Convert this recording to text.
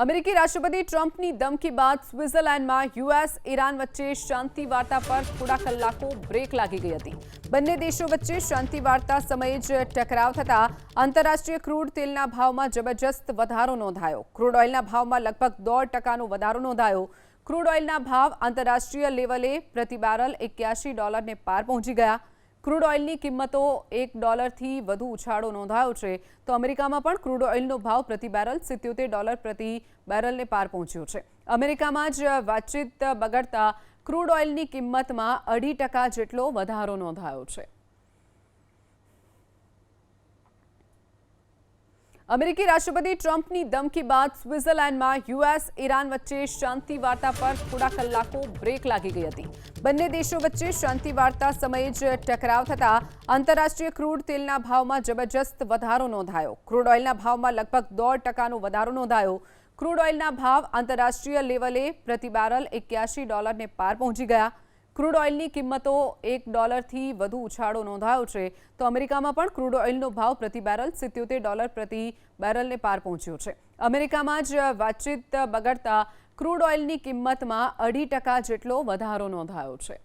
અમેરિકી રાષ્ટ્રપતિ ટ્રમ્પની ધમકી બાદ સ્વિટ્ઝરલેન્ડમાં યુએસ ઈરાન વચ્ચે શાંતિ વાર્તા પર થોડા કલાકો બ્રેક લાગી ગઈ હતી। બંને દેશો વચ્ચે શાંતિ વાર્તા સમયે જ ટકરાવ થતા આંતરરાષ્ટ્રીય ક્રૂડ તેલના ભાવમાં જબરજસ્ત વધારો નોંધાયો। ક્રૂડ ઓઇલના ભાવમાં લગભગ 1.5% વધારો નોંધાયો। ક્રૂડ ઓઇલના ભાવ આંતરરાષ્ટ્રીય લેવલે પ્રતિ બેરલ $81 પાર પહોંચી ગયા। ક્રૂડ ઓઇલની કિંમતો $1થી વધુ ઉછાળો નોંધાયો છે તો અમેરિકામાં પણ ક્રૂડ ઓઇલનો ભાવ પ્રતિ બેરલ $77 પ્રતિ બેરલને પાર પહોંચ્યો છે। અમેરિકામાં જ વાતચીત બગડતા ક્રૂડ ઓઇલની કિંમતમાં 2.5% જેટલો વધારો નોંધાયો છે। અમેરિકી રાષ્ટ્રપતિ ટ્રમ્પની ધમકી બાદ સ્વિટ્ઝરલેન્ડમાં યુએસ ઈરાન વચ્ચે શાંતિ વાર્તા પર થોડા કલાકો બ્રેક લાગી ગઈ હતી। બંને દેશો વચ્ચે શાંતિ વાર્તા સમયે જ ટકરાવ થતા આંતરરાષ્ટ્રીય ક્રૂડ તેલના ભાવમાં જબરજસ્ત વધારો નોંધાયો। ક્રૂડ ઓઇલના ભાવમાં લગભગ 1.5% વધારો નોંધાયો। ક્રૂડ ઓઇલના ભાવ આંતરરાષ્ટ્રીય લેવલે પ્રતિ બેરલ $81 પાર પહોંચી ગયા। ક્રૂડ ઓઇલની કિંમતો $1થી વધુ ઉછાળો નોંધાયો છે તો અમેરિકામાં પણ ક્રૂડ ઓઇલનો ભાવ પ્રતિ બેરલ $77 પ્રતિ બેરલને પાર પહોંચ્યો છે। અમેરિકામાં જ વાતચીત બગડતા ક્રૂડ ઓઇલની કિંમતમાં 2.5% જેટલો વધારો નોંધાયો છે।